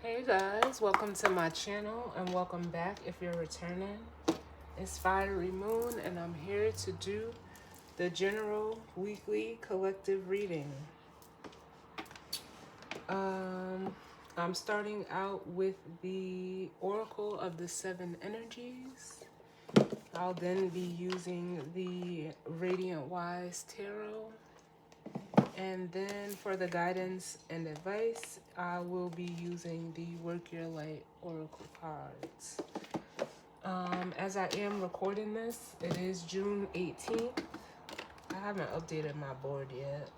Hey guys, welcome to my channel and welcome back if you're returning. It's Fiery Moon and I'm here to do the general weekly collective reading. I'm starting out with the Oracle of the Seven Energies. I'll then be using the Radiant Wise Tarot. And then for the guidance and advice, I will be using the Work Your Light Oracle cards. As I am recording this, it is June 18th. I haven't updated my board yet,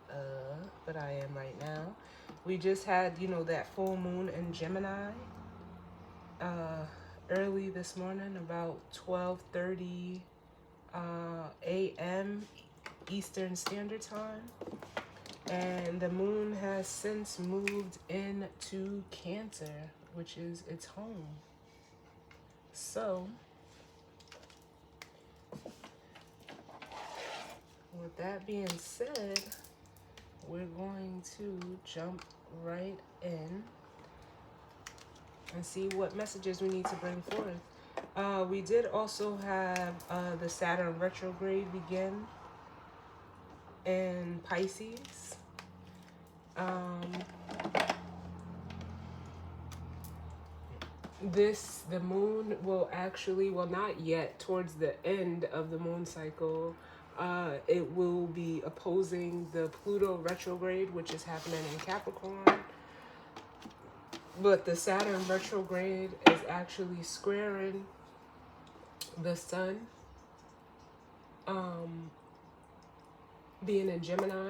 but I am right now. We just had, that full moon in Gemini early this morning, about 12:30 a.m. Eastern Standard Time. And the moon has since moved into Cancer, which is its home. So, with that being said, we're going to jump right in and see what messages we need to bring forth. We did also have the Saturn retrograde begin in Pisces. The moon will actually, well, not yet, towards the end of the moon cycle, it will be opposing the Pluto retrograde, which is happening in Capricorn. But the Saturn retrograde is actually squaring the sun, being in Gemini.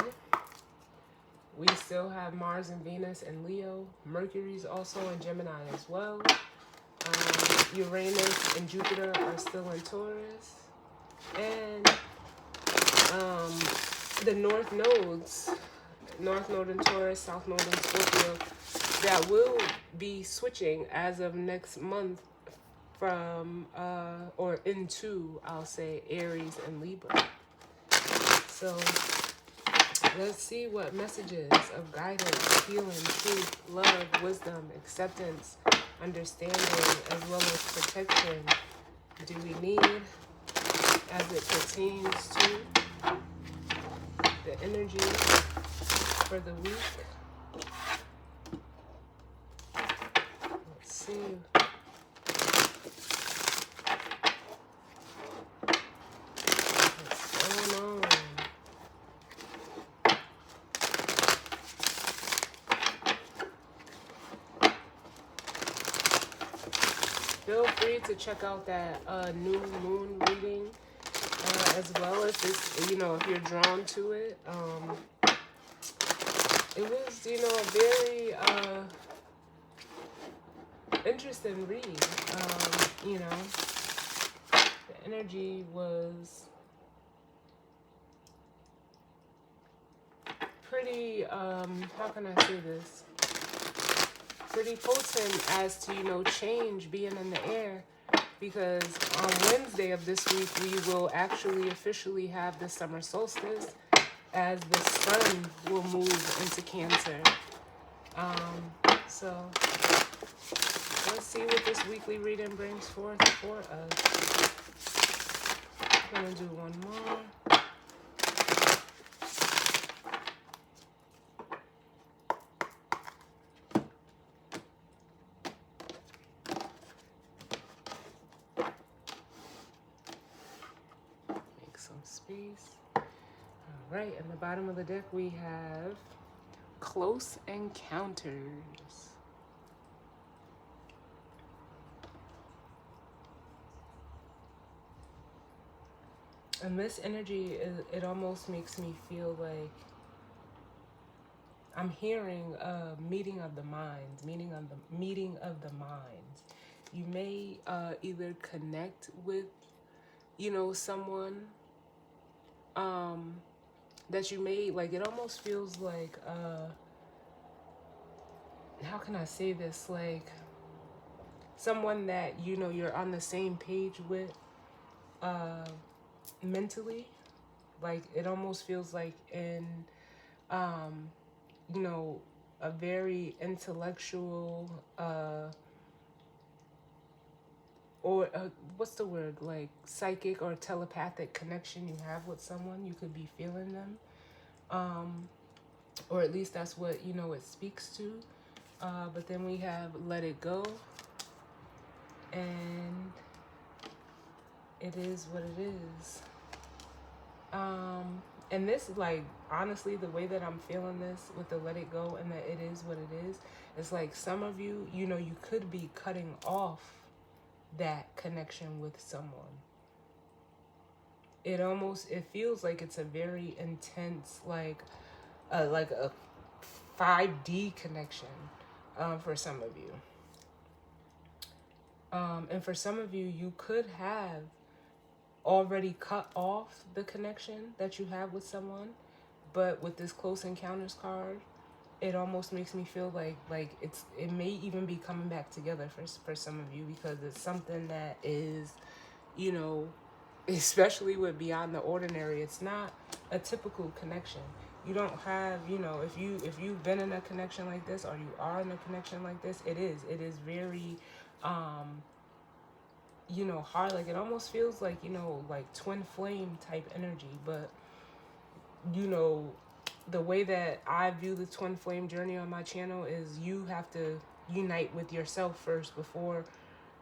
We still have Mars and Venus in Leo. Mercury's also in Gemini as well. Uranus and Jupiter are still in Taurus. And the North Node in Taurus, South Node in Scorpio, that will be switching as of next month from, or into, I'll say, Aries and Libra. So let's see what messages of guidance, healing, truth, love, wisdom, acceptance, understanding, as well as protection do we need as it pertains to the energy for the week. Let's see. What's going on? Feel free to check out that new moon reading as well if it's, if you're drawn to it. It was, a very interesting read. The energy was pretty, how can I say this? Pretty potent as to, change being in the air. Because on Wednesday of this week, we will actually officially have the summer solstice as the sun will move into Cancer. So let's see what this weekly reading brings forth for us. I'm going to do one more. Some space. All right, in the bottom of the deck we have Close Encounters. And this energy, it almost makes me feel like I'm hearing a meeting of the minds, meeting of the minds. You may either connect with, someone that you may, like, it almost feels like, how can I say this? Like, someone that, you're on the same page with mentally. Like, it almost feels like in, a very intellectual, or what's the word, like psychic or telepathic connection you have with someone. You could be feeling them, or at least that's what, you know, it speaks to. But then we have let it go, and it is what it is. And this, like, honestly, the way that I'm feeling this with the let it go and that it is what it is, it's like some of you, you know, you could be cutting off that connection with someone. It feels like it's a very intense, like a 5D connection, for some of you. And for some of you, you could have already cut off the connection that you have with someone, but with this close encounters card, it almost makes me feel like it may even be coming back together for some of you, because it's something that is, you know, especially with Beyond the Ordinary, it's not a typical connection. You don't have, you know, if you've been in a connection like this, or you are in a connection like this, it is very you know, hard. Like, it almost feels like, you know, like twin flame type energy. But, you know, the way that I view the twin flame journey on my channel is you have to unite with yourself first before,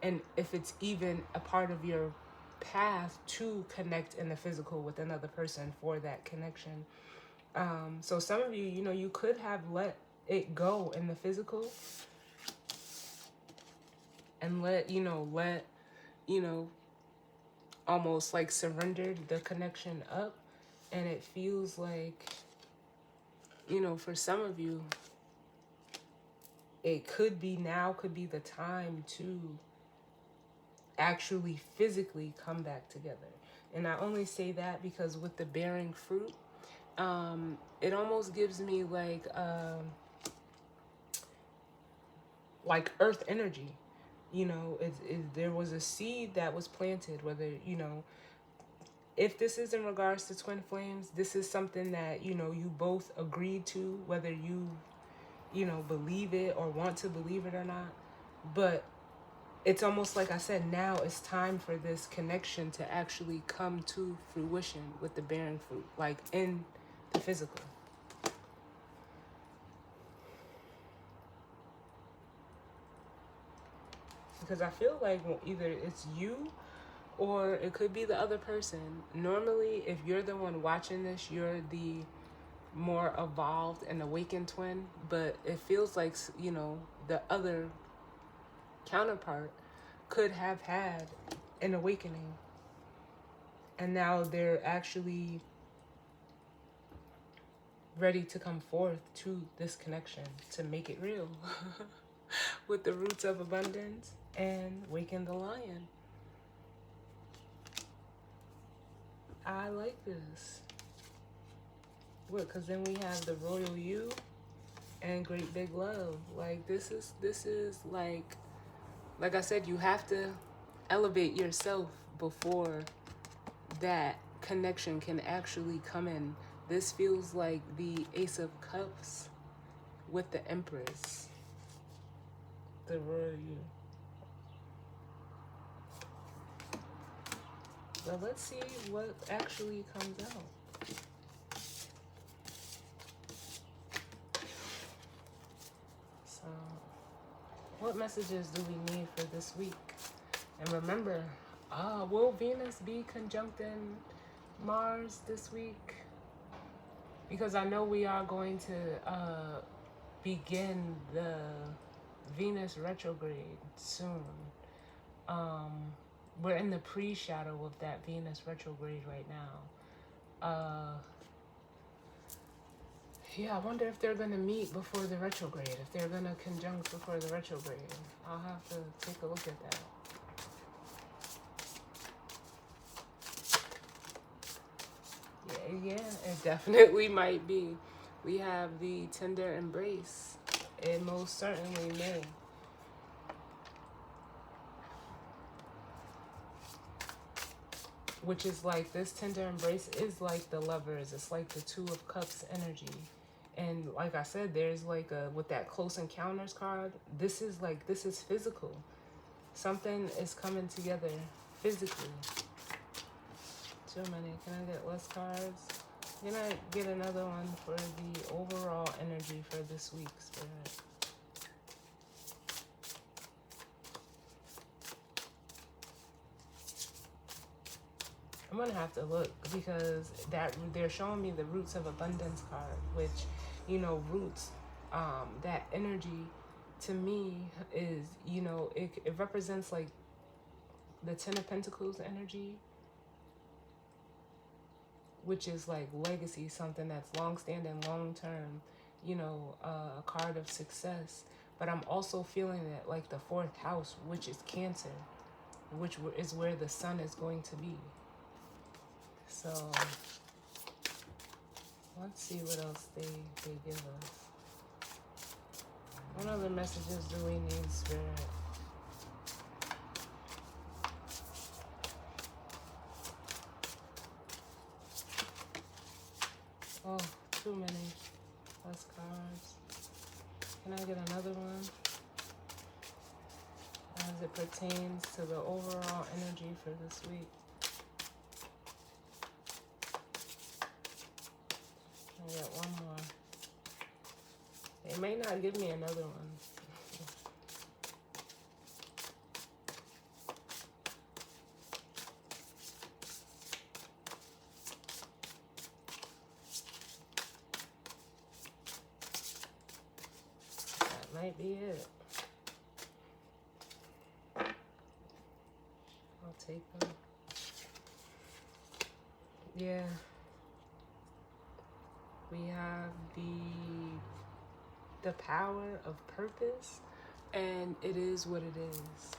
and if it's even a part of your path to connect in the physical with another person for that connection. So some of you, you know, you could have let it go in the physical and let almost like surrendered the connection up. And it feels like, you know, for some of you, it could be the time to actually physically come back together. And I only say that because with the bearing fruit, it almost gives me like earth energy. You know, there was a seed that was planted, whether, you know, if this is in regards to twin flames, this is something that, you know, you both agreed to, whether you know, believe it or want to believe it or not. But it's almost like I said, now it's time for this connection to actually come to fruition with the bearing fruit, like in the physical. Because I feel like either it's you or it could be the other person. Normally, if you're the one watching this, you're the more evolved and awakened twin. But it feels like, you know, the other counterpart could have had an awakening. And now they're actually ready to come forth to this connection to make it real with the roots of abundance and waken the lion. I like this. What? Because then we have the royal you and great big love. Like, this is like I said, you have to elevate yourself before that connection can actually come in. This feels like the Ace of Cups with the Empress, the royal you. But let's see what actually comes out. So, what messages do we need for this week? And remember, will Venus be conjuncting Mars this week? Because I know we are going to begin the Venus retrograde soon. We're in the pre-shadow of that Venus retrograde right now. Yeah, I wonder if they're going to meet before the retrograde, if they're going to conjunct before the retrograde. I'll have to take a look at that. Yeah, it definitely might be. We have the tender embrace. It most certainly may. Which is like, this tender embrace is like the Lovers. It's like the Two of Cups energy. And like I said, there's like a, with that close encounters card, this is physical. Something is coming together physically. Too many. Can I get less cards? Can I get another one for the overall energy for this week, Spirit? I'm gonna have to look, because that they're showing me the roots of abundance card, which, you know, roots, that energy to me is, you know, it represents like the Ten of Pentacles energy, which is like legacy, something that's long-standing, long-term, you know, a card of success. But I'm also feeling that like the fourth house, which is Cancer, which is where the sun is going to be. So let's see what else they give us. What other messages do we need, Spirit? Oh, too many. Less cards. Can I get another one? As it pertains to the overall energy for this week. I got one more. They may not give me another one. That might be it. I'll take them. Yeah. We have the power of purpose, and it is what it is.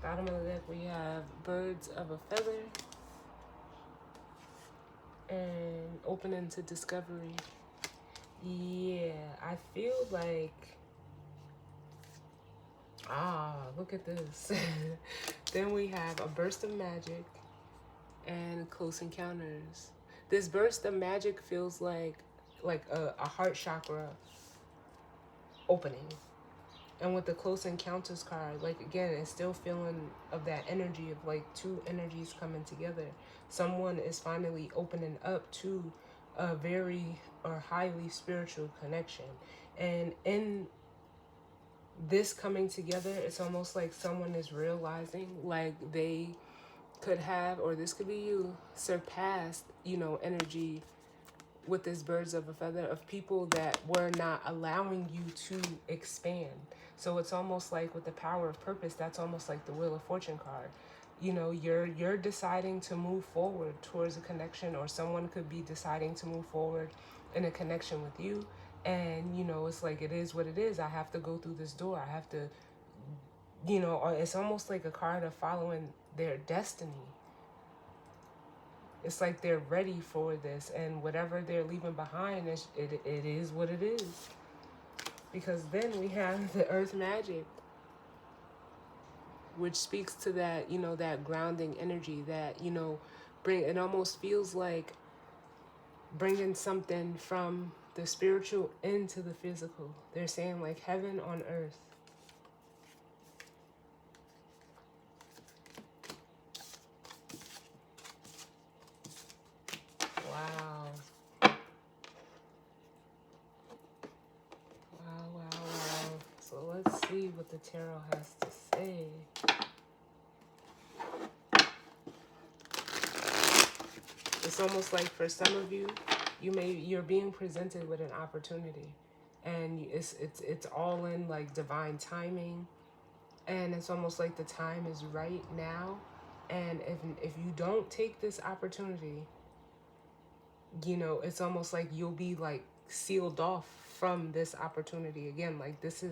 Bottom of the deck, we have birds of a feather and opening to discovery. Yeah, I feel like, look at this. Then we have a burst of magic and close encounters. This burst of magic feels like a heart chakra opening. And with the close encounters card, like again, it's still feeling of that energy of like two energies coming together. Someone is finally opening up to a very or highly spiritual connection. And in this coming together, it's almost like someone is realizing like they could have, or this could be you, surpassed, you know, energy with this birds of a feather of people that were not allowing you to expand. So it's almost like with the power of purpose, that's almost like the Wheel of Fortune card. You know, you're deciding to move forward towards a connection, or someone could be deciding to move forward in a connection with you. And, you know, it's like, it is what it is. I have to go through this door. I have to, you know, or it's almost like a card of following their destiny. It's like they're ready for this, and whatever they're leaving behind, it is what it is. Because then we have the earth magic, which speaks to that, you know, that grounding energy that, you know, it almost feels like bringing something from the spiritual into the physical. They're saying like heaven on earth. Wow. Wow. So let's see what the tarot has to say. It's almost like for some of you, you're being presented with an opportunity, and it's all in like divine timing, and it's almost like the time is right now. And if you don't take this opportunity, you know, it's almost like you'll be like sealed off from this opportunity again. Like this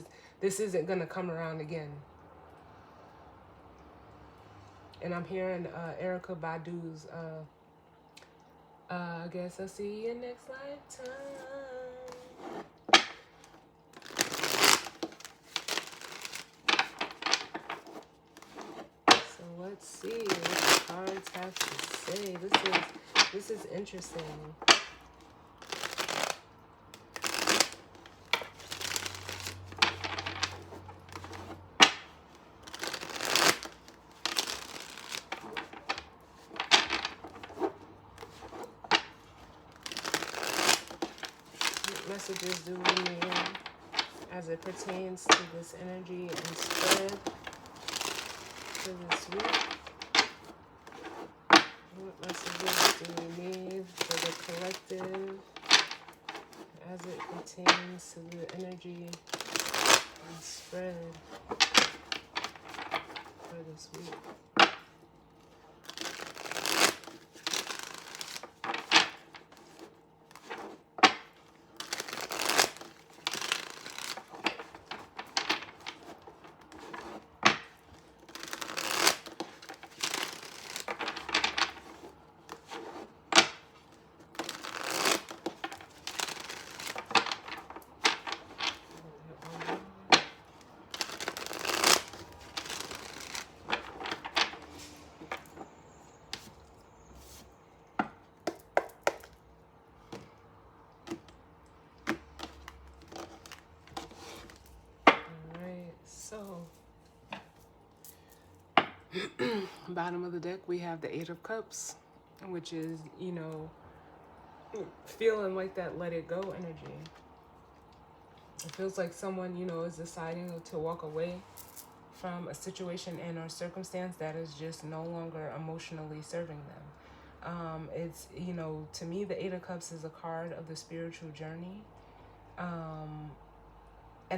isn't gonna come around again. And I'm hearing Erykah Badu's I guess I'll see you next lifetime. let's see what the cards have to say. This is interesting. What messages do we need as it pertains to this energy and spread for this week? What messages do we need for the collective as it pertains to the energy and spread for this week? So, bottom of the deck, we have the Eight of Cups, which is, you know, feeling like that let it go energy. It feels like someone, you know, is deciding to walk away from a situation and or circumstance that is just no longer emotionally serving them. It's, you know, to me, the Eight of Cups is a card of the spiritual journey. And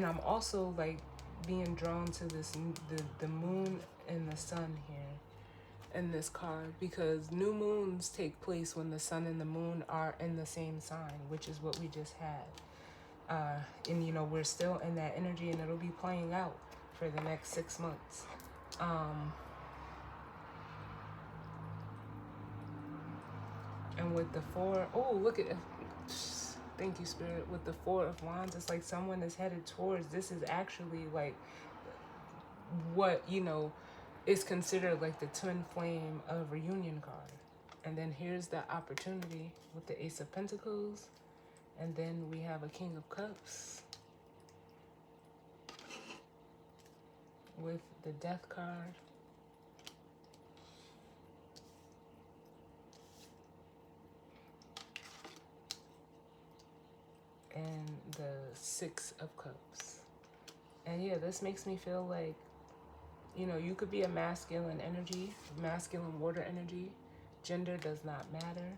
I'm also like being drawn to this, the moon and the sun here in this card, because new moons take place when the sun and the moon are in the same sign, which is what we just had. And you know, we're still in that energy, and it'll be playing out for the next 6 months. And with the look at, thank you, Spirit. With the Four of Wands, it's like someone is headed towards, this is actually like what, you know, is considered like the twin flame of reunion card. And then here's the opportunity with the Ace of Pentacles. And then we have a King of Cups with the Death card. And the Six of Cups. And yeah, this makes me feel like, you know, you could be a masculine energy, masculine water energy. Gender does not matter.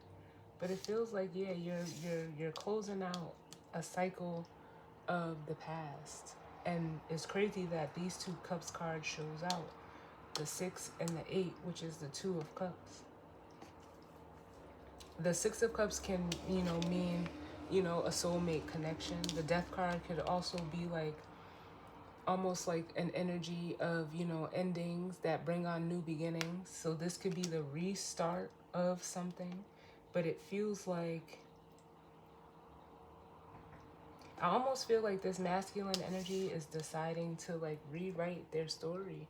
But it feels like, yeah, you're closing out a cycle of the past. And it's crazy that these two cups cards shows out. The 6 and the 8, which is the 2 of cups. The 6 of cups can, you know, mean, you know, a soulmate connection. The Death card could also be like almost like an energy of, you know, endings that bring on new beginnings. So this could be the restart of something, but it feels like, I almost feel like this masculine energy is deciding to like rewrite their story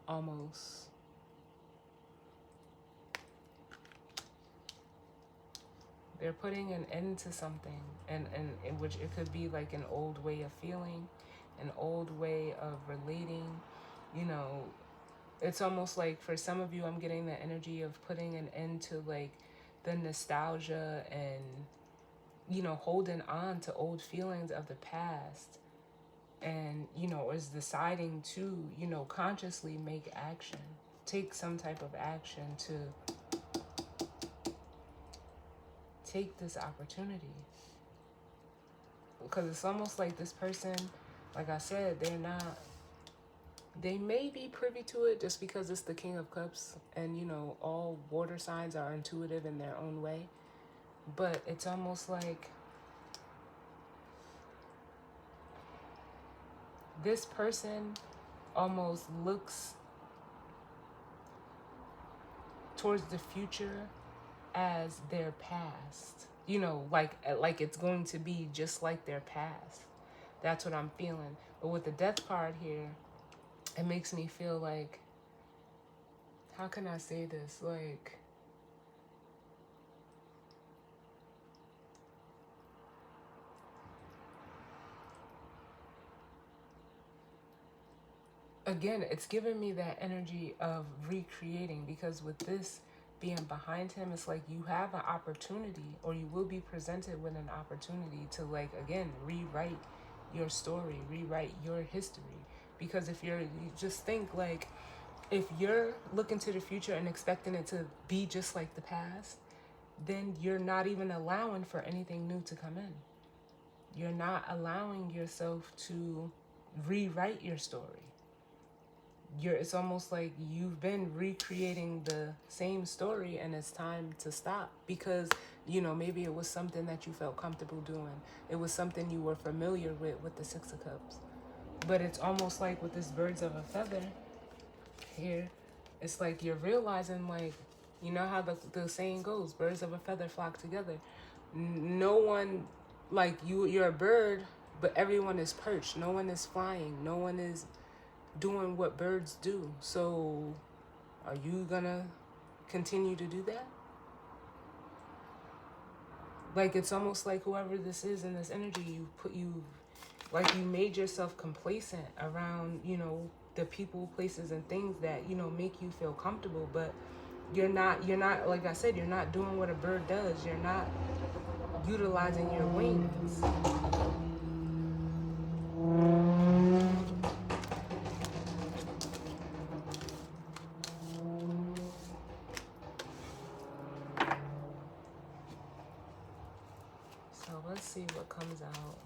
almost. They're putting an end to something, and in which it could be like an old way of feeling, an old way of relating. You know, it's almost like for some of you, I'm getting the energy of putting an end to like the nostalgia and, you know, holding on to old feelings of the past, and, you know, is deciding to, you know, consciously make action, take some type of action to take this opportunity. Because it's almost like this person, like I said, they may be privy to it just because it's the King of Cups, and, you know, all water signs are intuitive in their own way. But it's almost like this person almost looks towards the future as their past. You know, like it's going to be just like their past. That's what I'm feeling. But with the Death card here, it makes me feel like how can I say this? Like, again, it's giving me that energy of recreating, because with this being behind him, it's like you have an opportunity, or you will be presented with an opportunity to, like, again, rewrite your story, rewrite your history. Because if you just think, like, if you're looking to the future and expecting it to be just like the past, then you're not even allowing for anything new to come in. You're not allowing yourself to rewrite your story. It's almost like you've been recreating the same story, and it's time to stop, because maybe it was something that you felt comfortable doing. It was something you were familiar with the Six of Cups. But it's almost like with this birds of a feather here, it's like you're realizing, like, you know how the saying goes, birds of a feather flock together. No one, like, you're a bird, but everyone is perched. No one is flying. No one is doing what birds do. So are you gonna continue to do that? Like, it's almost like whoever this is in this energy, you made yourself complacent around, the people, places, and things that, make you feel comfortable. But you're not, like I said, you're not doing what a bird does. You're not utilizing your wings. So let's see what comes out.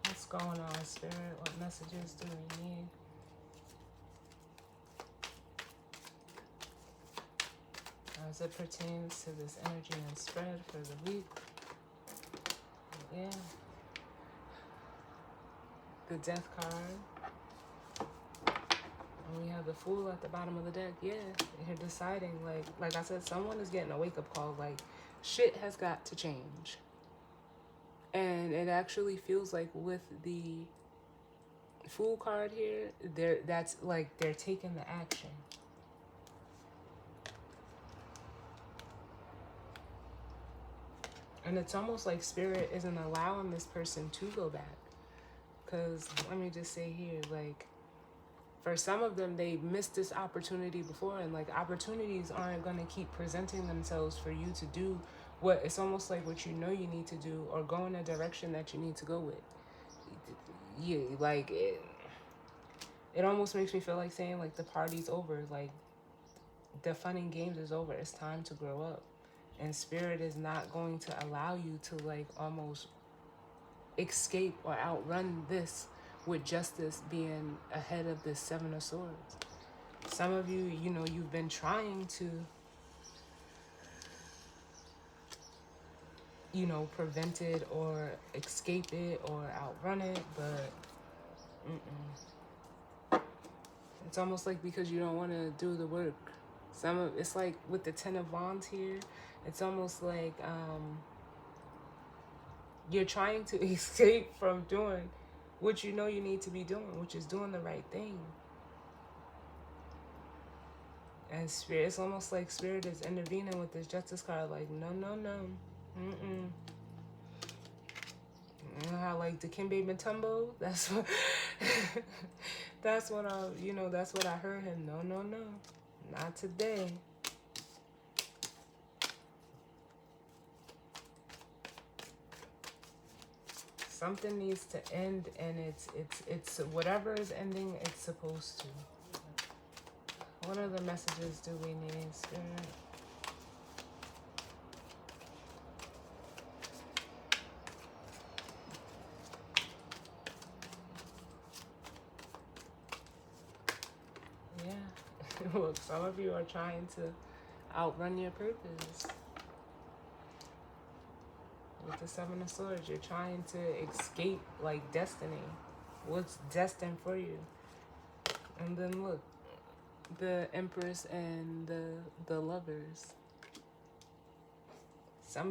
What's going on, Spirit? What messages do we need? As it pertains to this energy and spread for the week. Yeah. The Death card. And we have the Fool at the bottom of the deck. Yeah. You're deciding, like I said, someone is getting a wake-up call. Like, shit has got to change. And it actually feels like with the Fool card here, that's like they're taking the action. And it's almost like Spirit isn't allowing this person to go back. Because let me just say here, like, for some of them, they missed this opportunity before. And, like, opportunities aren't going to keep presenting themselves for you to do what it's almost like what you know you need to do, or go in a direction that you need to go with. Yeah, like, it almost makes me feel like saying, like, the party's over. Like, the fun and games is over. It's time to grow up. And Spirit is not going to allow you to, like, almost escape or outrun this, with justice being ahead of the Seven of Swords. Some of you, you've been trying to, prevent it or escape it or outrun it, but it's almost like because you don't want to do the work. It's like with the Ten of Wands here, it's almost like you're trying to escape from doing what you know you need to be doing, which is doing the right thing. And Spirit, it's almost like Spirit is intervening with this Justice card, like, no. You know how, like, the Kimbe Matumbo, that's what that's what that's what I heard him. No, not today. Something needs to end, and it's whatever is ending, it's supposed to. What other messages do we need, Spirit? Yeah. Look, some of you are trying to outrun your purpose. With the Seven of Swords, you're trying to escape, like, destiny. What's destined for you? And then look, the Empress and the Lovers.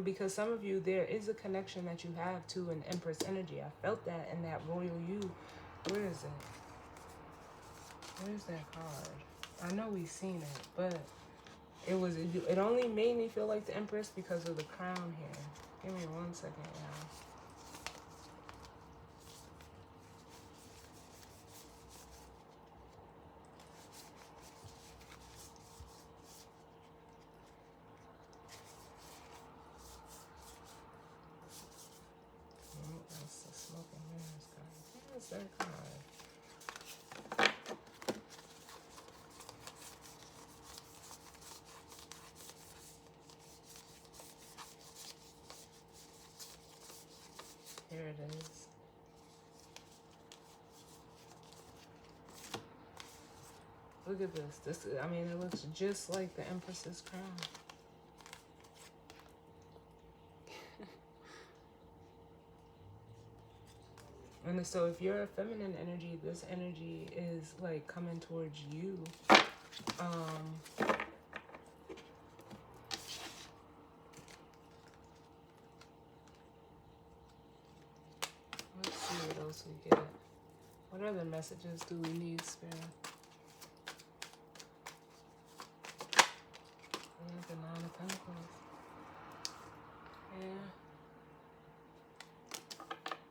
Because some of you, there is a connection that you have to an Empress energy. I felt that in that Royal You. Where is it? Where's that card? I know we've seen it, but It only made me feel like the Empress because of the crown here. Give me 1 second, y'all. That's the smoking mirrors card. Where's that card? Here it is. Look at this. I mean, it looks just like the Empress's crown. And so if you're a feminine energy, this energy is like coming towards you. Let's see what else we get. What other messages do we need, Spirit? Yeah, the Nine of Pentacles. Yeah.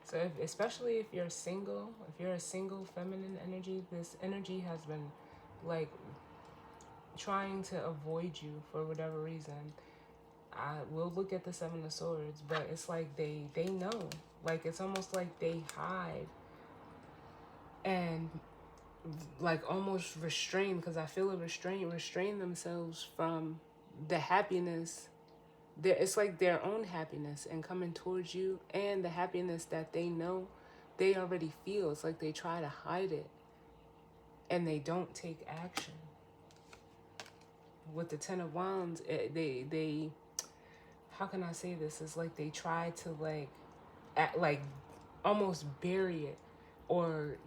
So especially if you're single, if you're a single feminine energy, this energy has been like trying to avoid you for whatever reason. I will look at the Seven of Swords, but it's like they know. Like it's almost like they hide and like almost restrain, because I feel a restrain themselves from the happiness. It's like their own happiness and coming towards you, and the happiness that they know they already feel. It's like they try to hide it and they don't take action. With the Ten of Wands, they how can I say this? It's like they try to like almost bury it, or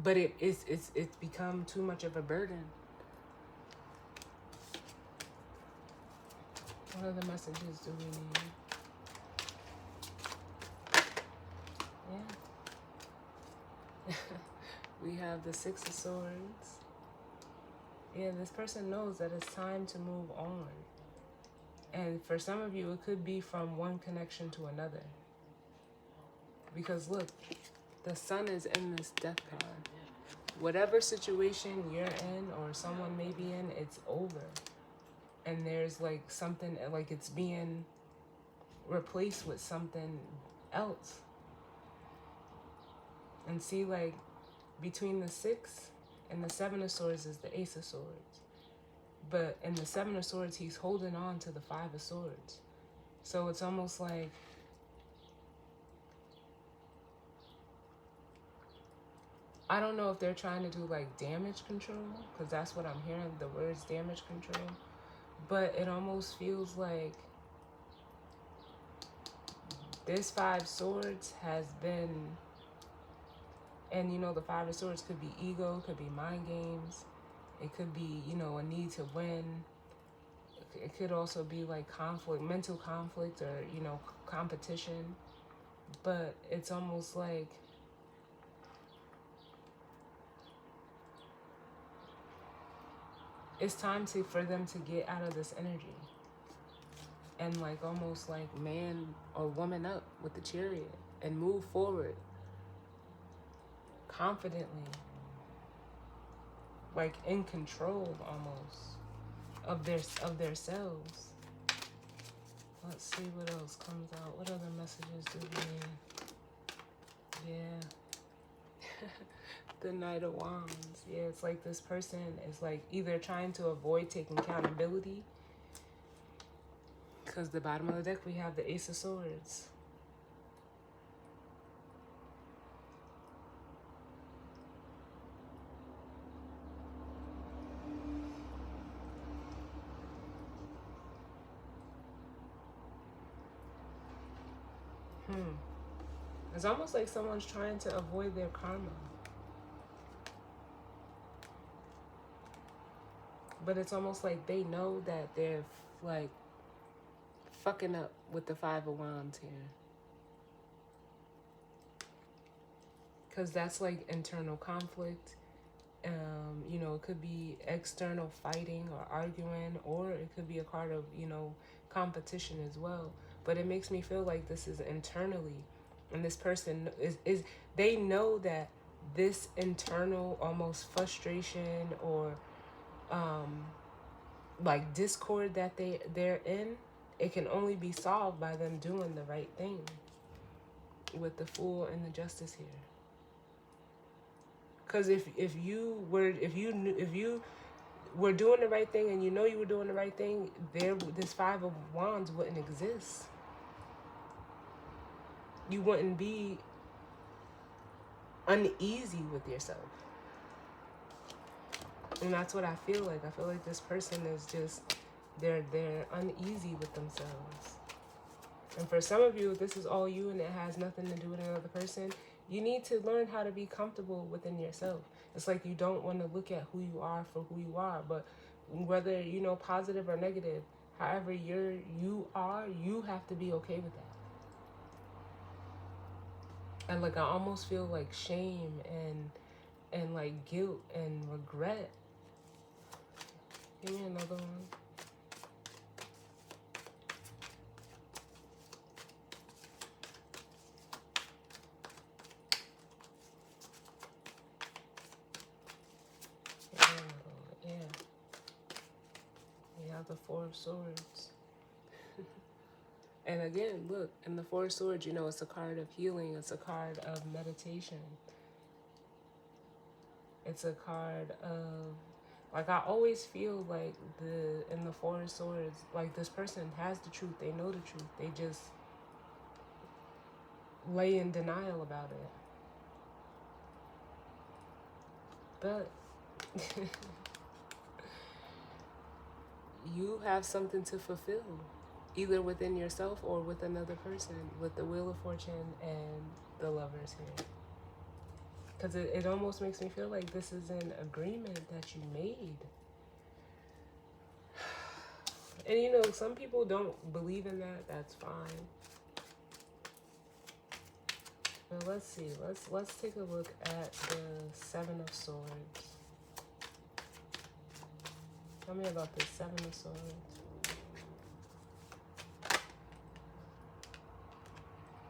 but it's become too much of a burden. What other messages do we need? Yeah. We have the Six of Swords. Yeah, this person knows that it's time to move on. And for some of you, it could be from one connection to another. Because look, the Sun is in this Death card. Whatever situation you're in or someone may be in, it's over. And there's like something, like it's being replaced with something else. And see, like between the Six and the Seven of Swords is the Ace of Swords. But in the Seven of Swords, he's holding on to the Five of Swords. So it's almost like I don't know if they're trying to do like damage control, because that's what I'm hearing, the words damage control. But it almost feels like this Five Swords has been, and the Five of Swords could be ego, could be mind games. It could be, a need to win. It could also be like conflict, mental conflict, or, competition. But it's almost like it's time for them to get out of this energy. And like almost like man or woman up with the Chariot and move forward confidently, like in control almost of their selves. Let's see what else comes out. What other messages do we need? Yeah. The Knight of Wands. Yeah, it's like this person is like either trying to avoid taking accountability, because the bottom of the deck we have the Ace of Swords. It's almost like someone's trying to avoid their karma. But it's almost like they know that they're like fucking up with the Five of Wands here. Because that's like internal conflict. You know, it could be external fighting or arguing, or it could be a card of, you know, competition as well. But it makes me feel like this is internally, and this person is they know that this internal almost frustration or like discord that they're in, it can only be solved by them doing the right thing, with the Fool and the Justice here. Because if you were doing the right thing, and you know you were doing the right thing, this Five of Wands wouldn't exist. You wouldn't be uneasy with yourself. And that's what I feel like. I feel like this person is just, they're uneasy with themselves. And for some of you, this is all you and it has nothing to do with another person. You need to learn how to be comfortable within yourself. It's like you don't want to look at who you are for who you are, but whether, you know, positive or negative, however you are, you have to be okay with that. And like I almost feel like shame and like guilt and regret. Give me another one. Yeah. We have the Four of Swords. And again, look, in the Four of Swords, you know, it's a card of healing. It's a card of meditation. It's a card of, like, I always feel like in the Four of Swords, like this person has the truth. They know the truth. They just lay in denial about it. But you have something to fulfill, either within yourself or with another person, with the Wheel of Fortune and the Lovers here. Because it almost makes me feel like this is an agreement that you made. And you know, some people don't believe in that. That's fine. But let's see. Let's take a look at the Seven of Swords. Tell me about the Seven of Swords.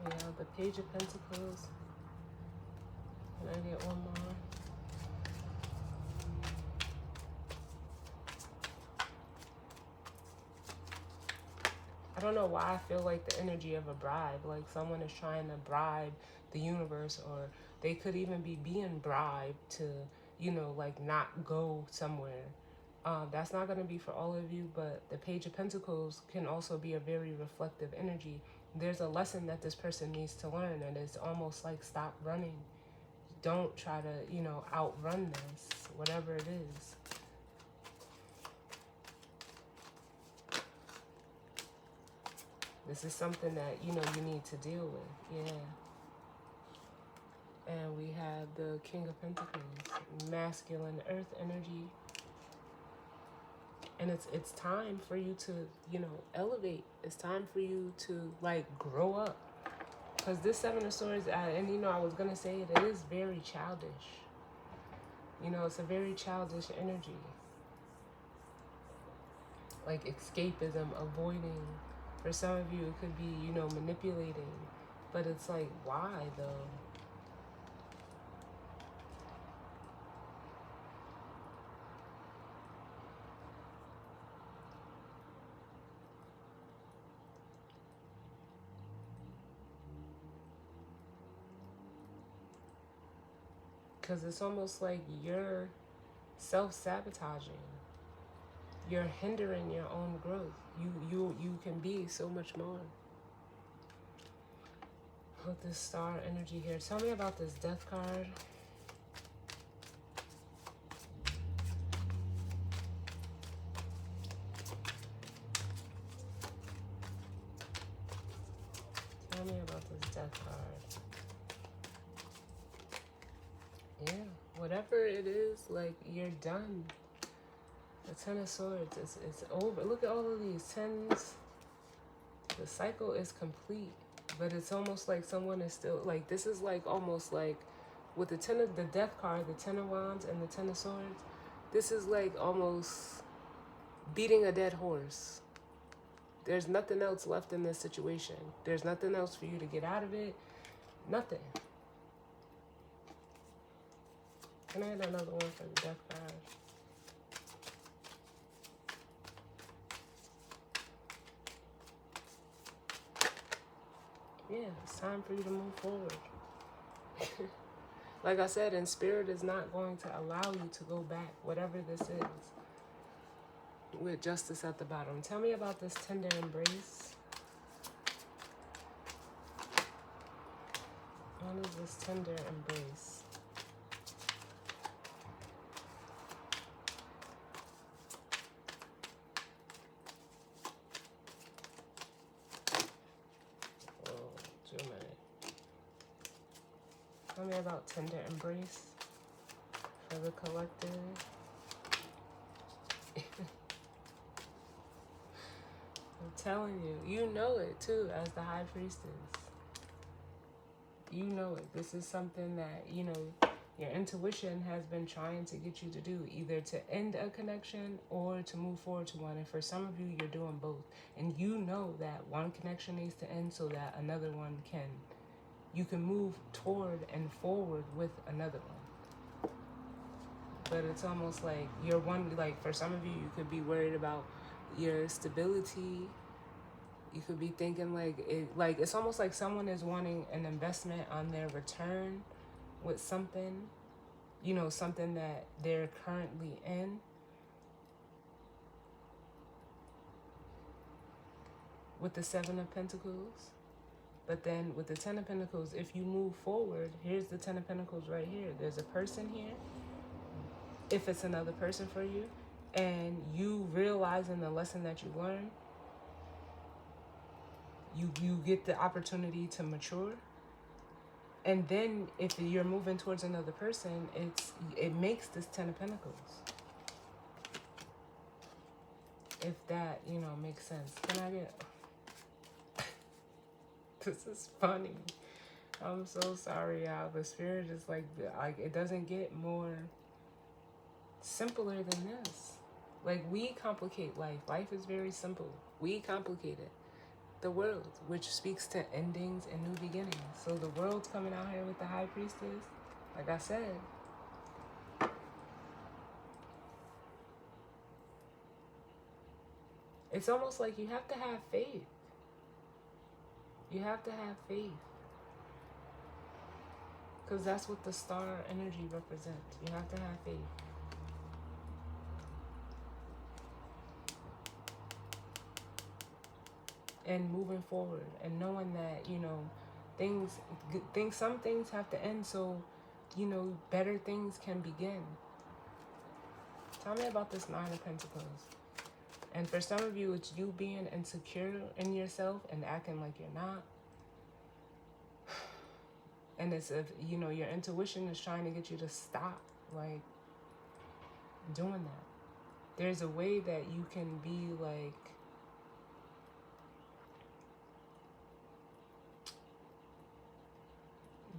We have the Page of Pentacles. Can I get one more? I don't know why I feel like the energy of a bribe, like someone is trying to bribe the universe, or they could even be being bribed to, you know, like not go somewhere. That's not going to be for all of you, but the Page of Pentacles can also be a very reflective energy. There's a lesson that this person needs to learn, and it's almost like stop running. Don't try to, you know, outrun this, whatever it is. This is something that, you know, you need to deal with. Yeah. And we have the King of Pentacles, masculine earth energy. And it's time for you to, you know, elevate. It's time for you to, like, grow up. Because this Seven of Swords, and, you know, I was going to say it is very childish. You know, it's a very childish energy. Like escapism, avoiding. For some of you, it could be, you know, manipulating. But it's like, why, though? Because it's almost like you're self-sabotaging. You're hindering your own growth. You can be so much more. With this Star energy here. Tell me about this Death card. Tell me about this Death card. Yeah, whatever it is, like, you're done. The Ten of Swords, it's over. Look at all of these tens. The cycle is complete. But it's almost like someone is still, like, this is like almost like With the death card, the Ten of Wands, and the Ten of Swords, this is like almost beating a dead horse. There's nothing else left in this situation. There's nothing else for you to get out of it. Nothing. Can I get another one for the death card? Yeah, it's time for you to move forward. Like I said, and Spirit is not going to allow you to go back, whatever this is. With Justice at the bottom. Tell me about this tender embrace. What is this tender embrace? Oh, 2 minutes. Tell me about tender embrace for the collective. I'm telling you, you know it too as the High Priestess. You know it. This is something that, you know, your intuition has been trying to get you to do, either to end a connection or to move forward to one. And for some of you, you're doing both. And you know that one connection needs to end so that another one can, you can move toward and forward with another one. But it's almost like you're one, like for some of you, you could be worried about your stability. You could be thinking like it's almost like someone is wanting an investment on their return with something, you know, something that they're currently in. With the Seven of Pentacles. But then with the Ten of Pentacles, if you move forward, here's the Ten of Pentacles right here. There's a person here. If it's another person for you, and you realizing the lesson that you learned, you get the opportunity to mature. And then if you're moving towards another person, it makes this Ten of Pentacles. If that, you know, makes sense. Can I get... This is funny. I'm so sorry, y'all. The Spirit is like, it doesn't get more simpler than this. Like, we complicate life. Life is very simple. We complicate it. The world, which speaks to endings and new beginnings. So the world's coming out here with the High Priestess. Like I said, it's almost like you have to have faith. You have to have faith. Because that's what the star energy represents. You have to have faith. And moving forward and knowing that, you know, some things have to end so, you know, better things can begin. Tell me about this Nine of Pentacles. And for some of you, it's you being insecure in yourself and acting like you're not. And it's, if, you know, your intuition is trying to get you to stop, like, doing that. There's a way that you can be, like,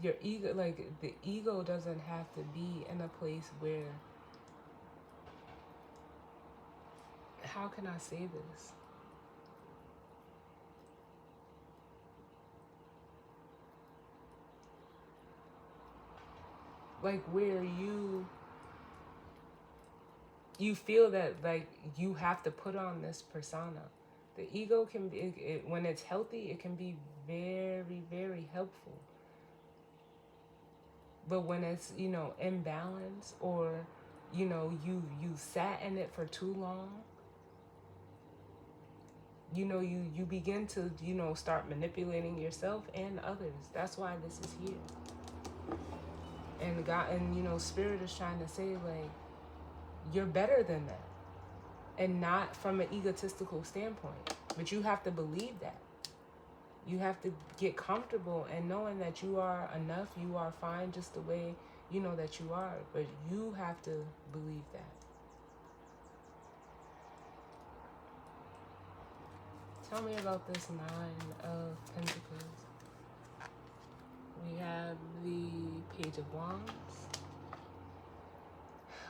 your ego, like, the ego doesn't have to be in a place where, how can I say this? Like, where you feel that, like, you have to put on this persona. The ego can be, when it's healthy, it can be very, very helpful. But when it's, you know, imbalance, or, you know, you sat in it for too long, you know, you begin to, you know, start manipulating yourself and others. That's why this is here. And God, and, you know, Spirit is trying to say, like, you're better than that. And not from an egotistical standpoint. But you have to believe that. You have to get comfortable and knowing that you are enough, you are fine just the way, you know, that you are. But you have to believe that. Tell me about this Nine of Pentacles. We have the Page of Wands,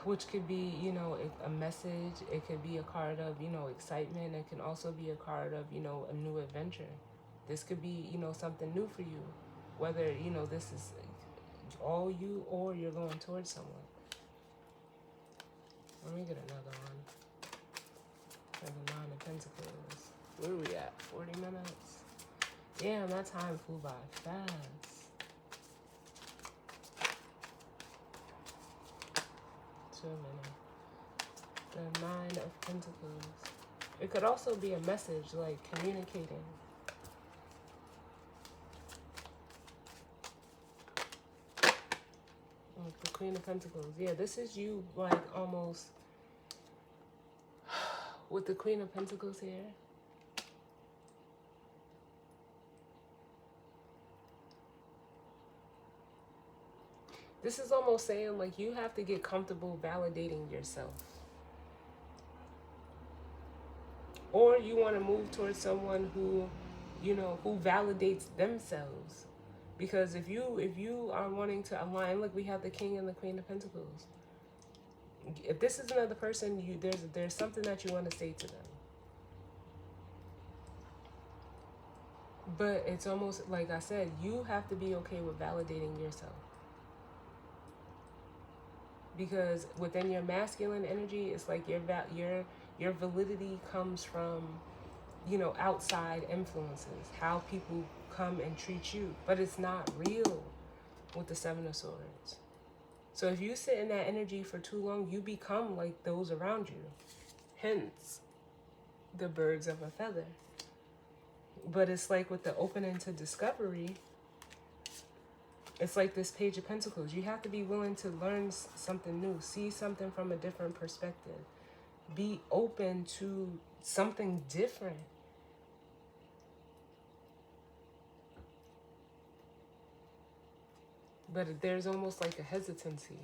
which could be, you know, a message. It could be a card of, you know, excitement. It can also be a card of, you know, a new adventure. This could be, you know, something new for you. Whether, you know, this is all you or you're going towards someone. Let me get another one. Like the Nine of Pentacles. Where are we at? 40 minutes? Damn, that time flew by fast. Too many. The Nine of Pentacles. It could also be a message, like communicating. Like the Queen of Pentacles. Yeah, this is you, like, almost with the Queen of Pentacles here. This is almost saying, like, you have to get comfortable validating yourself. Or you want to move towards someone who, you know, who validates themselves. Because if you are wanting to align, look, we have the King and the Queen of Pentacles. If this is another person, there's something that you want to say to them. But it's almost like I said, you have to be okay with validating yourself. Because within your masculine energy, it's like your validity comes from, you know, outside influences, how people come and treat you. But it's not real with the Seven of Swords. So if you sit in that energy for too long, you become like those around you. Hence, the birds of a feather. But it's like with the opening to discovery, it's like this Page of Pentacles. You have to be willing to learn something new, see something from a different perspective, be open to something different. But there's almost like a hesitancy,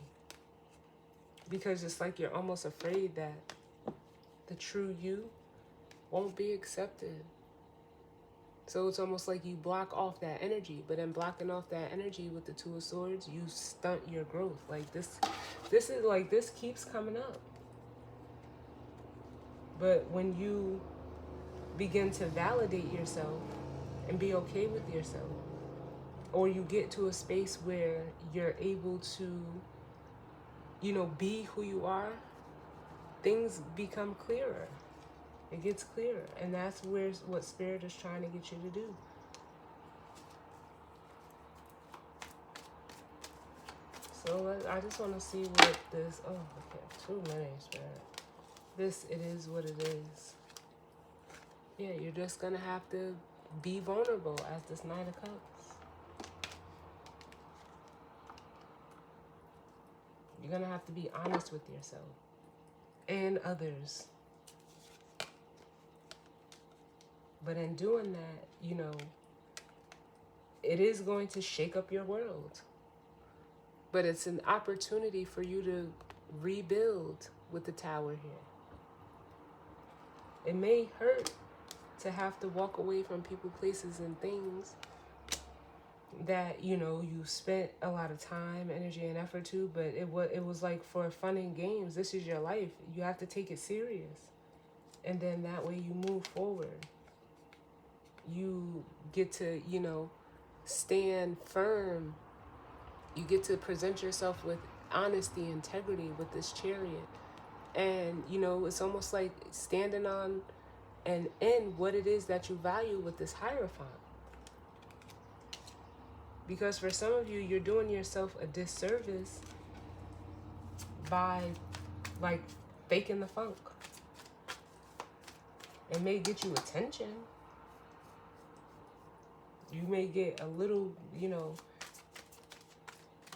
because it's like you're almost afraid that the true you won't be accepted. So it's almost like you block off that energy. But in blocking off that energy with the Two of Swords, you stunt your growth. Like this is like, this keeps coming up. But when you begin to validate yourself and be okay with yourself, or you get to a space where you're able to, you know, be who you are, things become clearer. It gets clearer. And that's what Spirit is trying to get you to do. So I just want to see what this, oh, okay, too many, Spirit. This, it is what it is. Yeah, you're just going to have to be vulnerable as this Knight of Cups. You're going to have to be honest with yourself and others. But in doing that, you know, it is going to shake up your world. But it's an opportunity for you to rebuild with the Tower here. It may hurt to have to walk away from people, places, and things that, you know, you spent a lot of time, energy, and effort to, but it was like for fun and games. This is your life. You have to take it serious. And then that way you move forward. You get to, you know, stand firm. You get to present yourself with honesty, integrity with this Chariot. And, you know, it's almost like standing on and in what it is that you value with this Hierophant. Because for some of you, you're doing yourself a disservice by, like, faking the funk. It may get you attention. You may get a little, you know,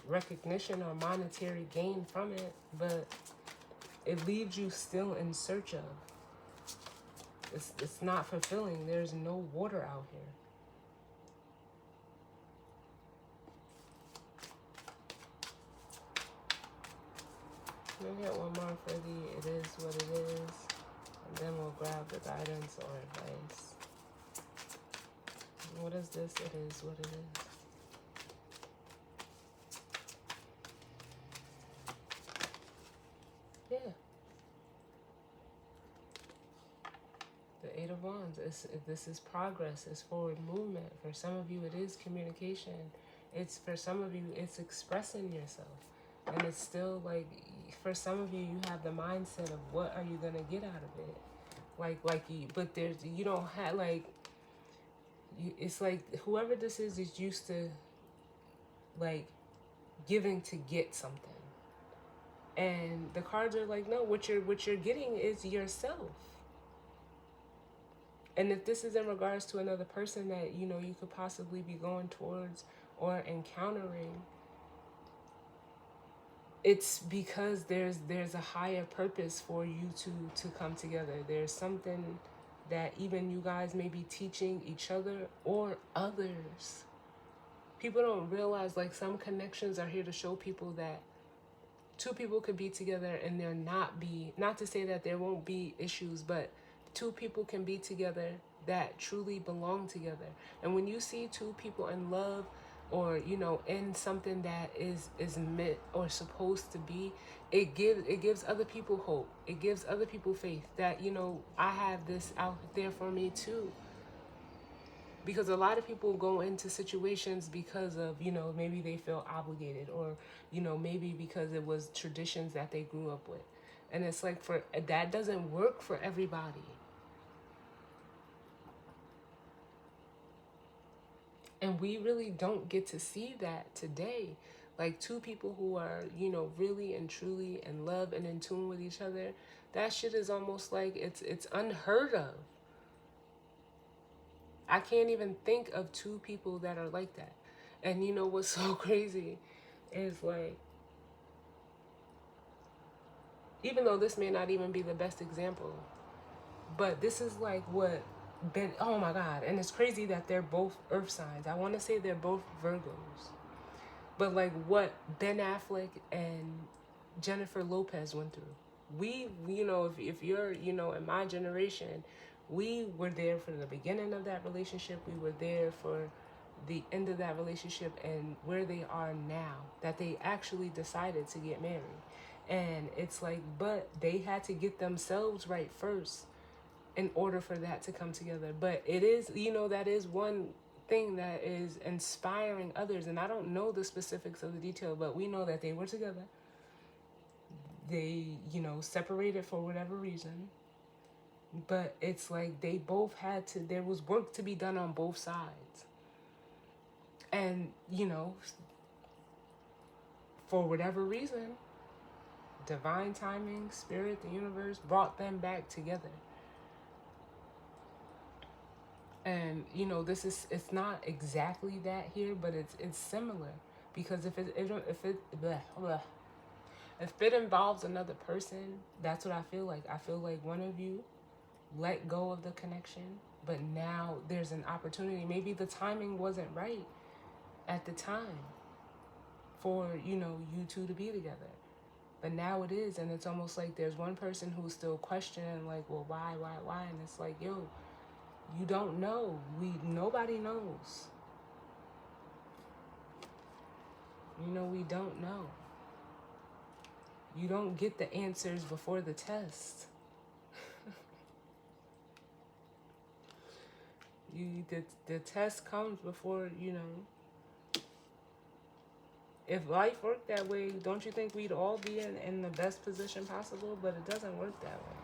recognition or monetary gain from it, but it leaves you still in search of. It's not fulfilling. There's no water out here. Let me get one more for the it is what it is, and then we'll grab the guidance or advice. What is this? It is what it is. this is progress. It's forward movement. For some of you, it is communication. It's for some of you, it's expressing yourself, and it's still like for some of you, you have the mindset of what are you gonna get out of it, like you. But there's you don't have like you. It's like whoever this is used to like giving to get something. And the cards are like, no, what you're getting is yourself. And if this is in regards to another person that, you know, you could possibly be going towards or encountering, it's because there's a higher purpose for you to come together. There's something that even you guys may be teaching each other or others. People don't realize, like, some connections are here to show people that two people could be together and there not to say that there won't be issues, but two people can be together that truly belong together. And when you see two people in love, or, you know, in something that is meant or supposed to be, it gives other people hope. It gives other people faith that, you know, I have this out there for me too. Because a lot of people go into situations because of, you know, maybe they feel obligated, or, you know, maybe because it was traditions that they grew up with. And it's like, for that doesn't work for everybody. And we really don't get to see that today. Like, two people who are, you know, really and truly in love and in tune with each other, that shit is almost like it's unheard of. I can't even think of two people that are like that. And you know what's so crazy is, like, even though this may not even be the best example, but this is like what oh my God. And it's crazy that they're both earth signs. I want to say they're both Virgos. But like what Ben Affleck and Jennifer Lopez went through. We, you know, if you're, you know, in my generation, we were there for the beginning of that relationship. We were there for the end of that relationship, and where they are now, that they actually decided to get married. And it's like, but they had to get themselves right first in order for that to come together. But it is, you know, that is one thing that is inspiring others. And I don't know the specifics of the detail, but we know that they were together. They, you know, separated for whatever reason. But it's like they both had to, there was work to be done on both sides. And, you know, for whatever reason, divine timing, spirit, the universe brought them back together. And, you know, it's not exactly that here, but it's similar. Because if it involves another person, that's what I feel like. I feel like one of you let go of the connection, but now there's an opportunity. Maybe the timing wasn't right at the time for, you know, you two to be together. But now it is, and it's almost like there's one person who's still questioning, like, well, why? And it's like, yo, you don't know. Nobody knows. You know, we don't know. You don't get the answers before the test. The test comes before, you know. If life worked that way, don't you think we'd all be in the best position possible? But it doesn't work that way.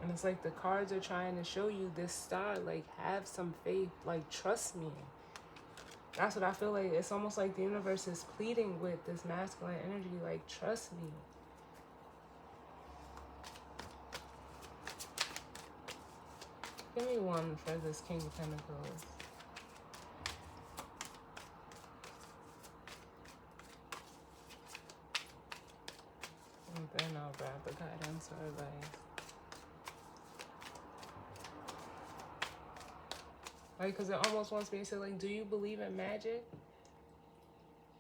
And it's like the cards are trying to show you this star, like, have some faith, like, trust me. That's what I feel like. It's almost like the universe is pleading with this masculine energy, like, trust me. Give me one for this King of Pentacles. And then I'll grab the guidance or advice. Like, because it almost wants me to say, like, do you believe in magic?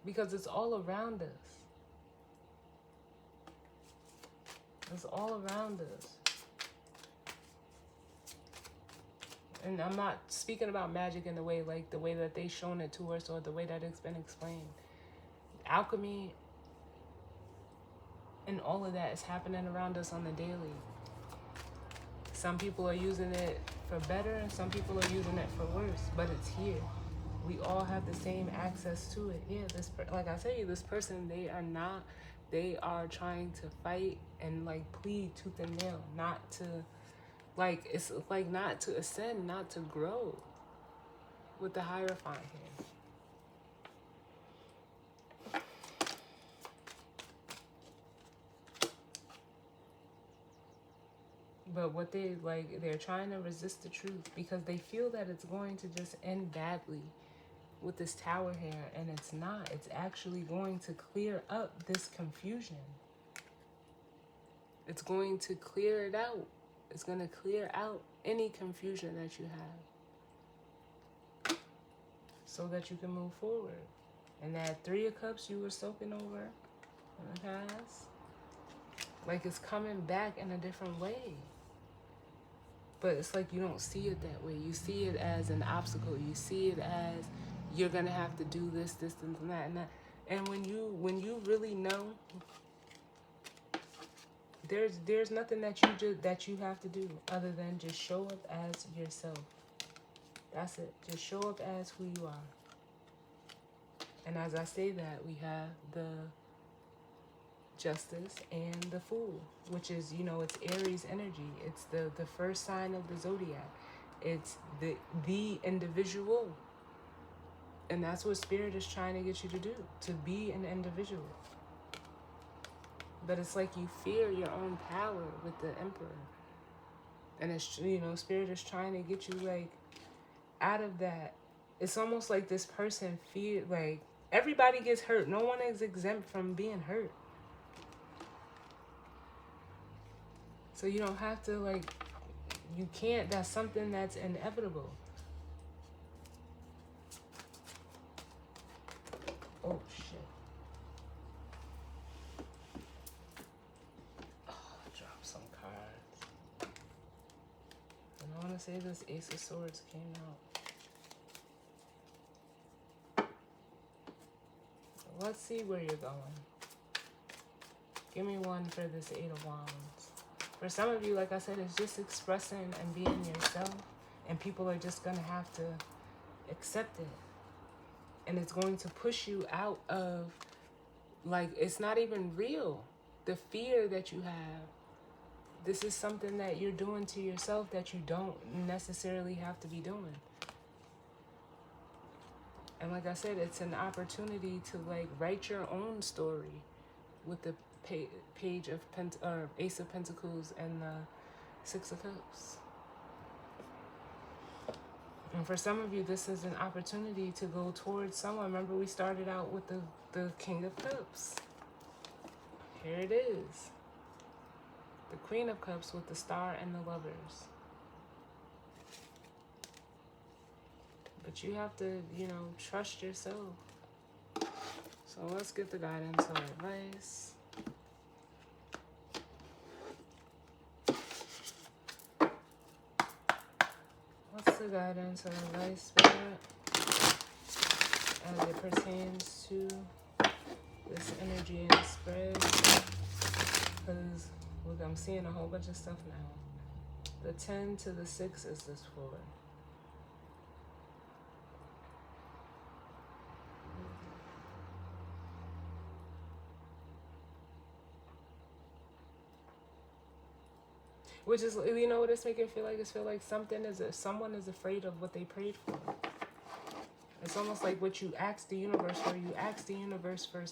Because it's all around us. It's all around us. And I'm not speaking about magic in the way, like, the way that they've shown it to us or the way that it's been explained. Alchemy and all of that is happening around us on the daily. some people are using it for better and some people are using it for worse, but it's here. We all have the same access to it. Yeah, like I tell you, this person, they are trying to fight and like plead tooth and nail, not to, like, it's like not to ascend, not to grow with the Hierophant here. But what they're trying to resist the truth because they feel that it's going to just end badly with this Tower here, and it's not. It's actually going to clear up this confusion. It's going to clear it out. It's going to clear out any confusion that you have so that you can move forward. And that 3 of Cups you were soaking over in the past, like, it's coming back in a different way. But it's like you don't see it that way. You see it as an obstacle. You see it as you're gonna have to do this, and that, and that. And when you really know, there's nothing that you have to do other than just show up as yourself. That's it. Just show up as who you are. And as I say that, we have the Justice and the Fool, which is, it's Aries energy. It's the first sign of the zodiac. It's the individual. And that's what Spirit is trying to get you to do, to be an individual. But it's like you fear your own power with the Emperor. And it's, Spirit is trying to get you, like, out of that. It's almost like this person like, everybody gets hurt. No one is exempt from being hurt. So you don't have to, like, you can't, that's something that's inevitable. Oh, shit. Oh, I dropped some cards. And I want to say this Ace of Swords came out. Let's see where you're going. Give me one for this 8 of Wands. For some of you, like I said, it's just expressing and being yourself. And people are just going to have to accept it. And it's going to push you out of, like, it's not even real. The fear that you have. This is something that you're doing to yourself that you don't necessarily have to be doing. And like I said, it's an opportunity to, like, write your own story with the page of Ace of Pentacles and the 6 of Cups. And for some of you, this is an opportunity to go towards someone. Remember, we started out with the King of Cups. Here it is. The Queen of Cups with the Star and the Lovers. But you have to, trust yourself. So let's get the guidance or advice. What's the guidance or advice, Spirit, as it pertains to this energy and spread? Because, look, I'm seeing a whole bunch of stuff now. The 10 to the 6 is this 4. Which is, what it's making feel like? It's feel like someone is afraid of what they prayed for. It's almost like what you asked the universe for. You asked the universe for,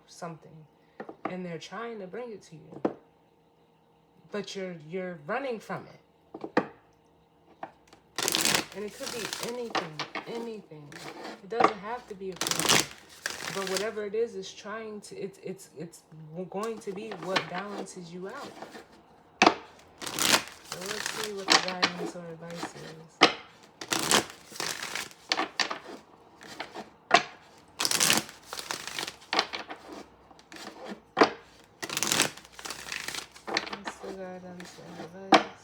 something. And they're trying to bring it to you. But you're running from it. And it could be anything. It doesn't have to be a person. But whatever it is trying to, it's going to be what balances you out. So let's see what the guidance or advice is. What's the guidance or advice?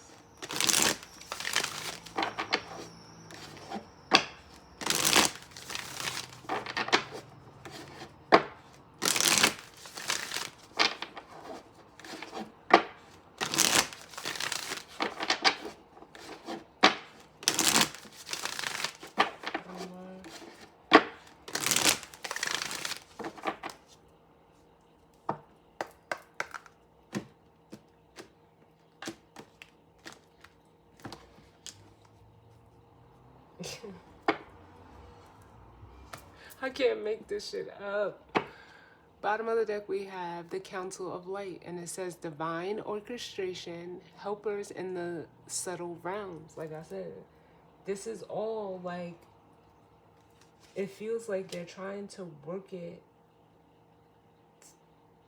I can't make this shit up. Bottom of the deck, we have the Council of Light, and it says divine orchestration, helpers in the subtle realms. Like I said, this is all like, it feels like they're trying to work it.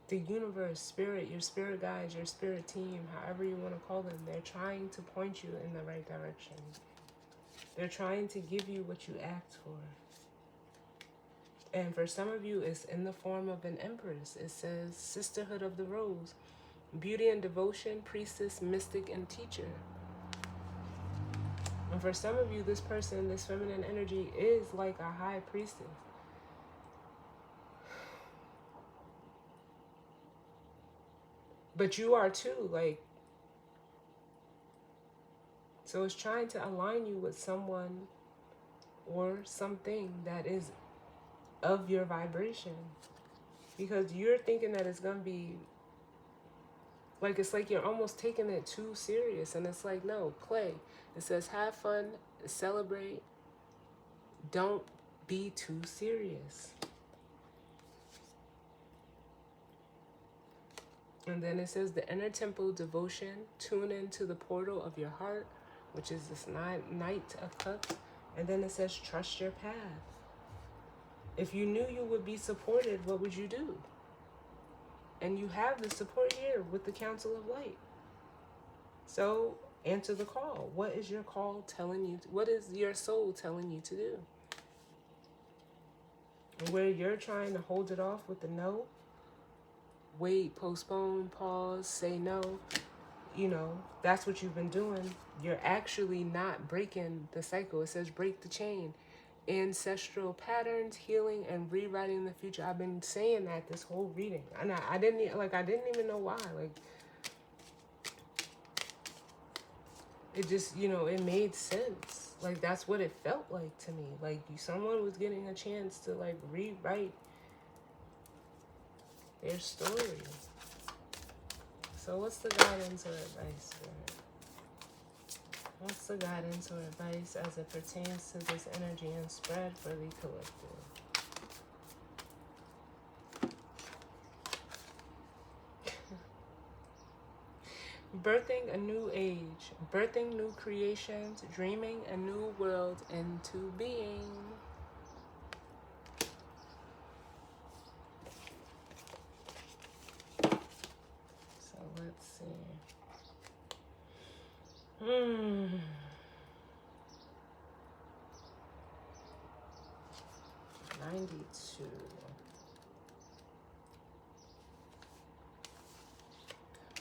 The universe, spirit, your spirit guides, your spirit team, however you want to call them, they're trying to point you in the right direction. They're trying to give you what you asked for. And for some of you, it's in the form of an empress. It says Sisterhood of the Rose, beauty and devotion, priestess, mystic, and teacher. And for some of you, this person, this feminine energy is like a high priestess. But you are too, like, so it's trying to align you with someone or something that is of your vibration. Because you're thinking that it's going to be, like, it's like you're almost taking it too serious. And it's like, no, play. It says have fun, celebrate, don't be too serious. And then it says the inner temple devotion, tune into the portal of your heart, which is this Knight of Cups. And then it says trust your path. If you knew you would be supported, what would you do? And you have the support here with the Council of Light. So answer the call. What is your call telling you? What is your soul telling you to do? And where you're trying to hold it off with the no, wait, postpone, pause, say no, you know, that's what you've been doing. You're actually not breaking the cycle. It says break the chain. Ancestral patterns, healing, and rewriting the future. I've been saying that this whole reading. And I didn't even know why. Like, it just, you know, it made sense. Like, that's what it felt like to me. Like, someone was getting a chance to, like, rewrite their story. So what's the guidance or advice for it? What's the guidance or advice as it pertains to this energy and spread for the collective? Birthing a new age, birthing new creations, dreaming a new world into being. So let's see. 92.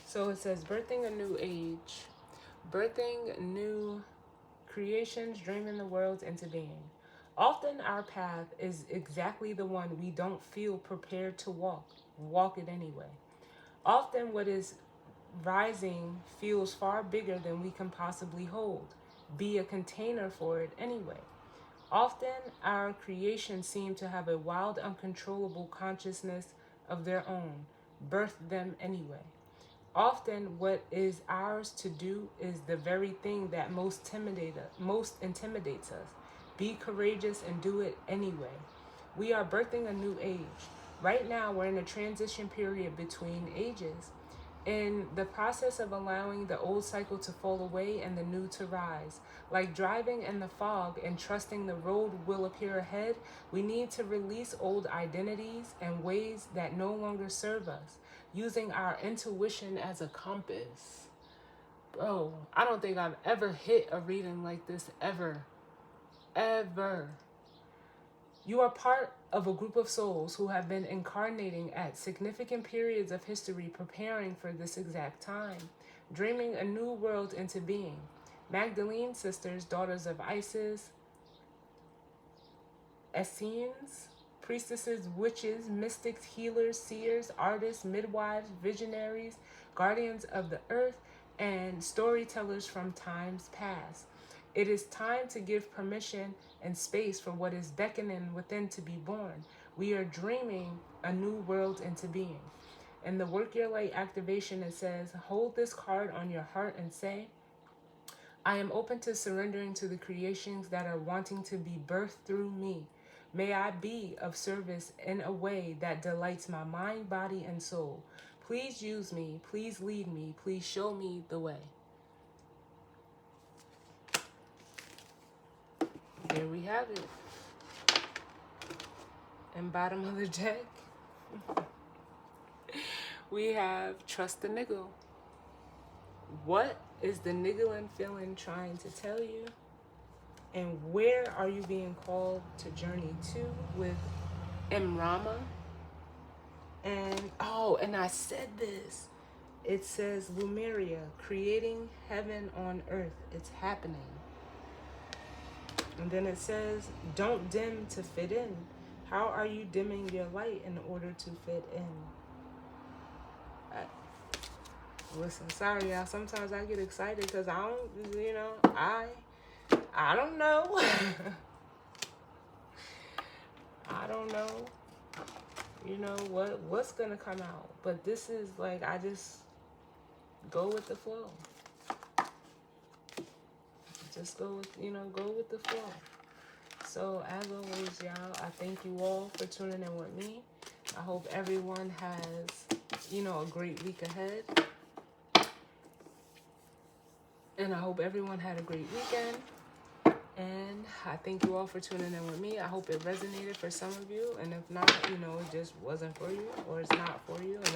So it says birthing a new age, birthing new creations, dreaming the world into being. Often our path is exactly the one we don't feel prepared to walk it anyway. Often what is rising feels far bigger than we can possibly hold, be a container for it anyway. Often our creations seem to have a wild, uncontrollable consciousness of their own, birth them anyway. Often what is ours to do is the very thing that most intimidates us. Be courageous and do it anyway. We are birthing a new age. Right now we're in a transition period between ages. In the process of allowing the old cycle to fall away and the new to rise. Like driving in the fog and trusting the road will appear ahead, we need to release old identities and ways that no longer serve us, using our intuition as a compass. Bro, I don't think I've ever hit a reading like this ever. Ever. You are part of a group of souls who have been incarnating at significant periods of history preparing for this exact time, dreaming a new world into being. Magdalene sisters, daughters of Isis, Essenes, priestesses, witches, mystics, healers, seers, artists, midwives, visionaries, guardians of the earth, and storytellers from times past. It is time to give permission and space for what is beckoning within to be born. We are dreaming a new world into being. In the Work Your Light activation, it says, hold this card on your heart and say, I am open to surrendering to the creations that are wanting to be birthed through me. May I be of service in a way that delights my mind, body, and soul. Please use me. Please lead me. Please show me the way. There we have it. And bottom of the deck, we have Trust the Niggle. What is the niggling feeling trying to tell you? And where are you being called to journey to with Rama? And and I said this. It says Lumeria, creating heaven on earth. It's happening. And then it says, don't dim to fit in. How are you dimming your light in order to fit in? Listen, sorry y'all. Sometimes I get excited because I don't, I don't know. I don't know, what's gonna come out. But this is like, I just go with the flow. Just go with the flow. So as always, y'all, I thank you all for tuning in with me. I hope everyone has, a great week ahead. And I hope everyone had a great weekend. And I thank you all for tuning in with me. I hope it resonated for some of you. And if not, it just wasn't for you, or it's not for you, and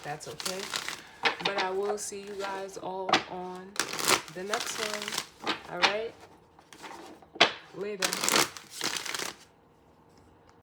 that's okay. But I will see you guys all on the next one. All right? Later.